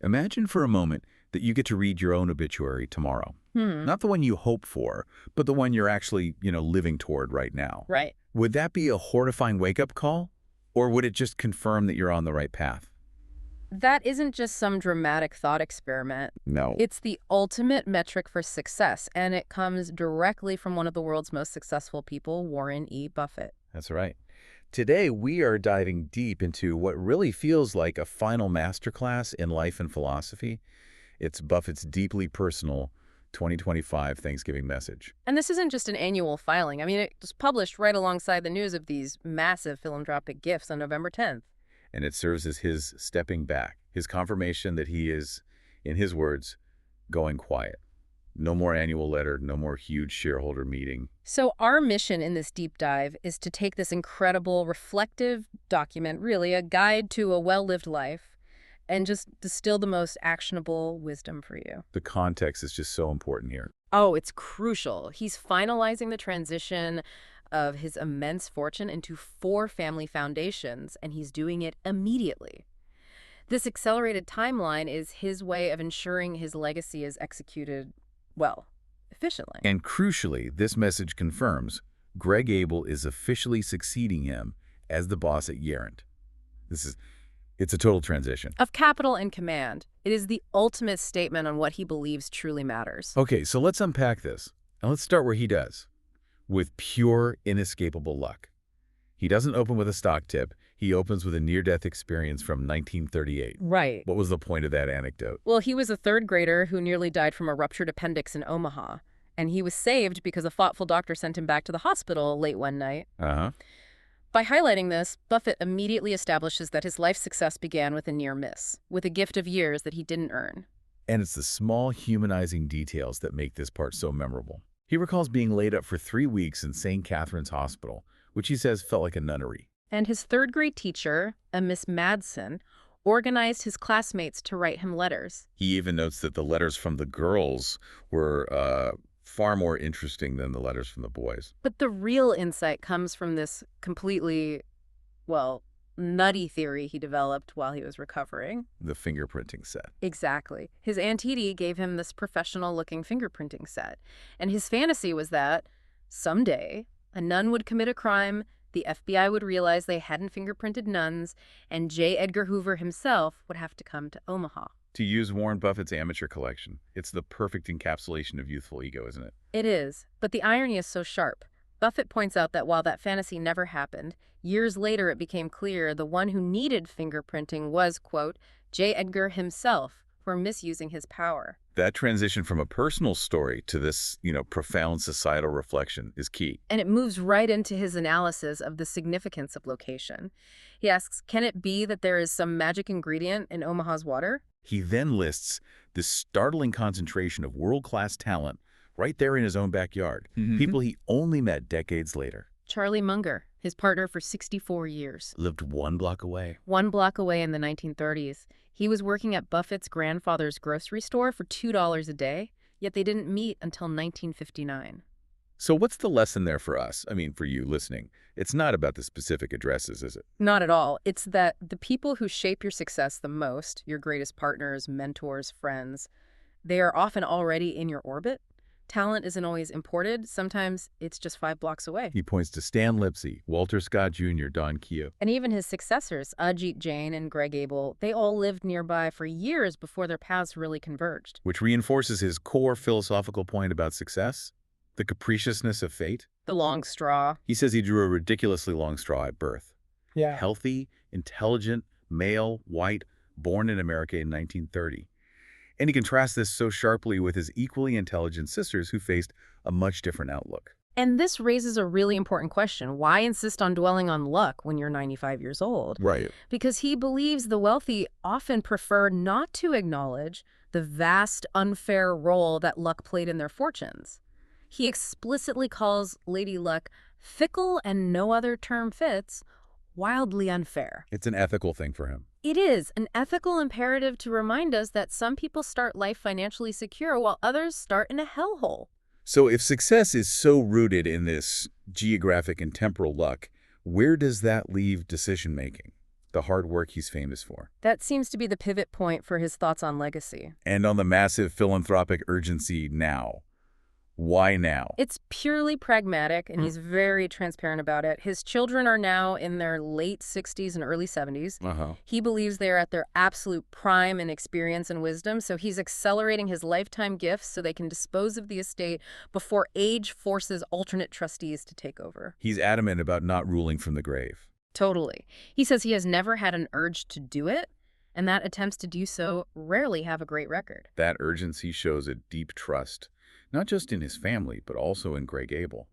Imagine for a moment that you get to read your own obituary tomorrow. Not the one you hope for, but the one you're actually, living toward right now. Right. Would that be a horrifying wake-up call? Or would it just confirm that you're on the right path? That isn't just some dramatic thought experiment. No. It's the ultimate metric for success, and it comes directly from one of the world's most successful people, Warren E. Buffett. That's right. Today, we are diving deep into what really feels like a final masterclass in life and philosophy. It's Buffett's deeply personal 2025 Thanksgiving message. And this isn't just an annual filing. I mean, it was published right alongside the news of these massive philanthropic gifts on November 10th. And it serves as his stepping back, his confirmation that he is, in his words, going quiet. No more annual letter, no more huge shareholder meeting. So our mission in this deep dive is to take this incredible, reflective document, really a guide to a well-lived life, and just distill the most actionable wisdom for you. The context is just so important here. Oh, it's crucial. He's finalizing the transition of his immense fortune into 4 family foundations, and he's doing it immediately. This accelerated timeline is his way of ensuring his legacy is executed, well, efficiently. And crucially, this message confirms Greg Abel is officially succeeding him as the boss at Yarrant. It's a total transition. Of capital and command, it is the ultimate statement on what he believes truly matters. Okay, so let's unpack this. And let's start where he does, with pure, inescapable luck. He doesn't open with a stock tip. He opens with a near-death experience from 1938. Right. What was the point of that anecdote? Well, he was a third grader who nearly died from a ruptured appendix in Omaha, and he was saved because a thoughtful doctor sent him back to the hospital late one night. By highlighting this, Buffett immediately establishes that his life success began with a near miss, with a gift of years that he didn't earn. And it's the small, humanizing details that make this part so memorable. He recalls being laid up for 3 weeks in St. Catherine's Hospital, which he says felt like a nunnery. And his third-grade teacher, a Miss Madsen, organized his classmates to write him letters. He even notes that the letters from the girls were far more interesting than the letters from the boys. But the real insight comes from this completely, well, nutty theory he developed while he was recovering. The fingerprinting set. Exactly. His Aunt Edie gave him this professional-looking fingerprinting set. And his fantasy was that someday a nun would commit a crime, the FBI would realize they hadn't fingerprinted nuns, and J. Edgar Hoover himself would have to come to Omaha. To use Warren Buffett's amateur collection, it's the perfect encapsulation of youthful ego, isn't it? It is, but the irony is so sharp. Buffett points out that while that fantasy never happened, years later it became clear the one who needed fingerprinting was, quote, J. Edgar himself for misusing his power. That transition from a personal story to this, profound societal reflection is key. And it moves right into his analysis of the significance of location. He asks, can it be that there is some magic ingredient in Omaha's water? He then lists this startling concentration of world-class talent right there in his own backyard, people he only met decades later. Charlie Munger, his partner for 64 years. Lived 1 block away. 1 block away in the 1930s. He was working at Buffett's grandfather's grocery store for $2 a day, yet they didn't meet until 1959. So what's the lesson there for us? I mean, for you listening. It's not about the specific addresses, is it? Not at all. It's that the people who shape your success the most, your greatest partners, mentors, friends, they are often already in your orbit. Talent isn't always imported. Sometimes it's just 5 blocks away. He points to Stan Lipsey, Walter Scott Jr., Don Keogh. And even his successors, Ajit Jain and Greg Abel, they all lived nearby for years before their paths really converged. Which reinforces his core philosophical point about success, the capriciousness of fate. The long straw. He says he drew a ridiculously long straw at birth. Yeah. Healthy, intelligent, male, white, born in America in 1930. And he contrasts this so sharply with his equally intelligent sisters who faced a much different outlook. And this raises a really important question. Why insist on dwelling on luck when you're 95 years old? Right. Because he believes the wealthy often prefer not to acknowledge the vast, unfair role that luck played in their fortunes. He explicitly calls Lady Luck fickle, and no other term fits, wildly unfair. It's an ethical thing for him. It is an ethical imperative to remind us that some people start life financially secure while others start in a hellhole. So if success is so rooted in this geographic and temporal luck, where does that leave decision-making? the hard work he's famous for. That seems to be the pivot point for his thoughts on legacy. And on the massive philanthropic urgency now. Why now? It's purely pragmatic, and he's very transparent about it. His children are now in their late 60s and early 70s. He believes they're at their absolute prime in experience and wisdom, so he's accelerating his lifetime gifts so they can dispose of the estate before age forces alternate trustees to take over. He's adamant about not ruling from the grave. Totally. He says he has never had an urge to do it, and that attempts to do so rarely have a great record. That urgency shows a deep trust, not just in his family, but also in Greg Abel.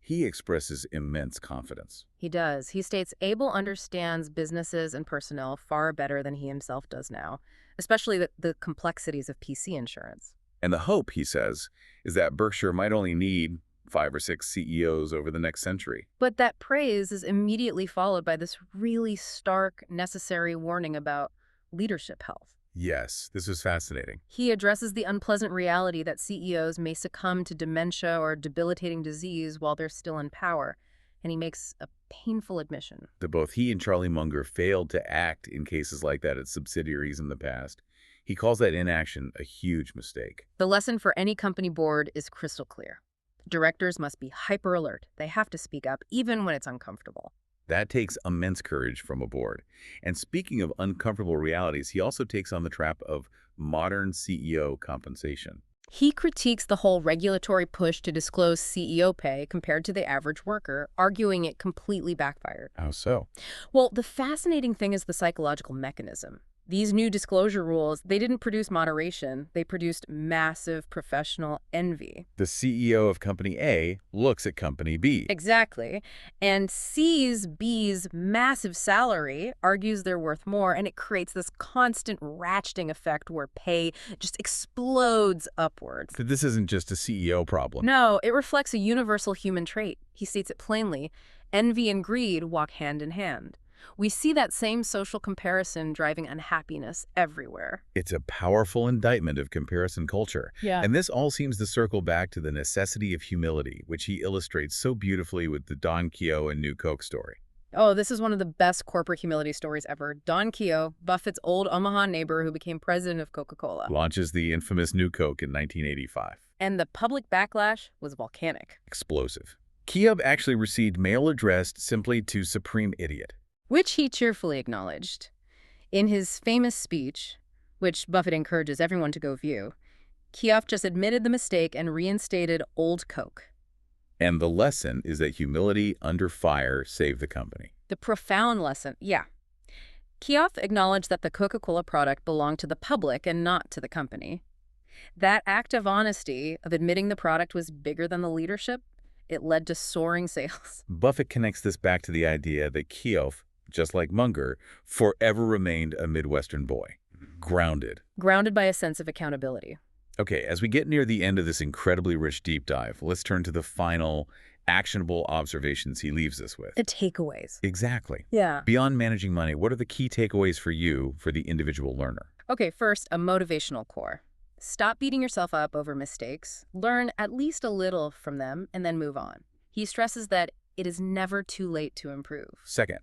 He expresses immense confidence. He does. He states Abel understands businesses and personnel far better than he himself does now, especially the complexities of PC insurance. And the hope, he says, is that Berkshire might only need 5 or 6 CEOs over the next century. But that praise is immediately followed by this really stark, necessary warning about leadership health. Yes, this is fascinating. He addresses the unpleasant reality that CEOs may succumb to dementia or debilitating disease while they're still in power, and he makes a painful admission. That both he and Charlie Munger failed to act in cases like that at subsidiaries in the past. He calls that inaction a huge mistake. The lesson for any company board is crystal clear. Directors must be hyper alert. They have to speak up, even when it's uncomfortable. That takes immense courage from a board. And speaking of uncomfortable realities, he also takes on the trap of modern CEO compensation. He critiques the whole regulatory push to disclose CEO pay compared to the average worker, arguing it completely backfired. How so? Well, the fascinating thing is the psychological mechanism. These new disclosure rules, they didn't produce moderation. They produced massive professional envy. The CEO of Company A looks at Company B. Exactly. And sees B's massive salary, argues they're worth more, and it creates this constant ratcheting effect where pay just explodes upwards. But this isn't just a CEO problem. No, it reflects a universal human trait. He states it plainly. Envy and greed walk hand in hand. We see that same social comparison driving unhappiness everywhere. It's a powerful indictment of comparison culture. Yeah. And this all seems to circle back to the necessity of humility, which he illustrates so beautifully with the Don Keough and New Coke story. Oh, this is one of the best corporate humility stories ever. Don Keough, Buffett's old Omaha neighbor who became president of Coca-Cola. Launches the infamous New Coke in 1985. And the public backlash was volcanic. Explosive. Keough actually received mail addressed simply to Supreme Idiot, which he cheerfully acknowledged. In his famous speech, which Buffett encourages everyone to go view, Keough just admitted the mistake and reinstated Old Coke. And the lesson is that humility under fire saved the company. The profound lesson, yeah. Keough acknowledged that the Coca-Cola product belonged to the public and not to the company. That act of honesty, of admitting the product was bigger than the leadership, it led to soaring sales. Buffett connects this back to the idea that Keough, just like Munger, forever remained a Midwestern boy. Grounded. Grounded by a sense of accountability. Okay, as we get near the end of this incredibly rich deep dive, let's turn to the final actionable observations he leaves us with. The takeaways. Exactly. Yeah. Beyond managing money, what are the key takeaways for you, for the individual learner? Okay, first, a motivational core. Stop beating yourself up over mistakes. Learn at least a little from them and then move on. He stresses that it is never too late to improve. Second,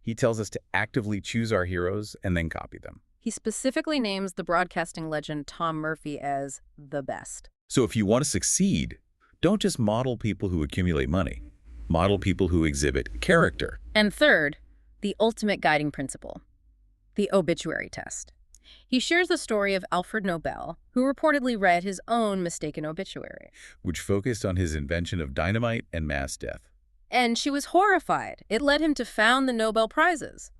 he tells us to actively choose our heroes and then copy them. He specifically names the broadcasting legend Tom Murphy as the best. So if you want to succeed, don't just model people who accumulate money. Model people who exhibit character. And third, the ultimate guiding principle, the obituary test. He shares the story of Alfred Nobel, who reportedly read his own mistaken obituary, which focused on his invention of dynamite and mass death. And she was horrified. It led him to found the Nobel Prizes.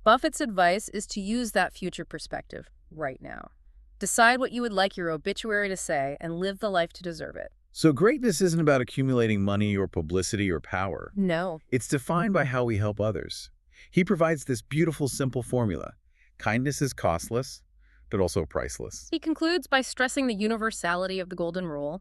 Buffett's advice is to use that future perspective right now. Decide what you would like your obituary to say and live the life to deserve it. So greatness isn't about accumulating money or publicity or power. No. It's defined by how we help others. He provides this beautiful, simple formula. Kindness is costless, but also priceless. He concludes by stressing the universality of the golden rule,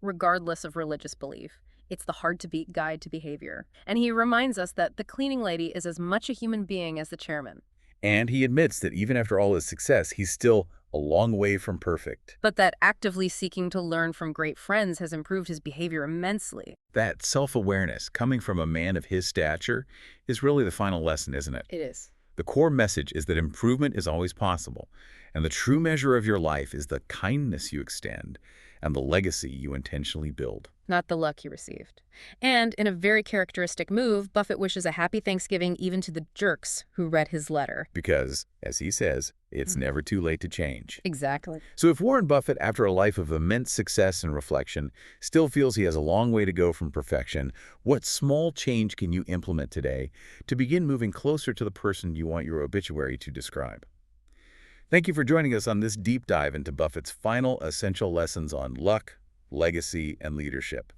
regardless of religious belief. It's the hard-to-beat guide to behavior. And he reminds us that the cleaning lady is as much a human being as the chairman. And he admits that even after all his success, he's still a long way from perfect. But that actively seeking to learn from great friends has improved his behavior immensely. That self-awareness coming from a man of his stature is really the final lesson, isn't it? It is. The core message is that improvement is always possible, and the true measure of your life is the kindness you extend and the legacy you intentionally build. Not the luck he received. And in a very characteristic move, Buffett wishes a happy Thanksgiving even to the jerks who read his letter. Because, as he says, it's never too late to change. Exactly. So if Warren Buffett, after a life of immense success and reflection, still feels he has a long way to go from perfection, what small change can you implement today to begin moving closer to the person you want your obituary to describe? Thank you for joining us on this deep dive into Buffett's final essential lessons on luck, legacy, and leadership.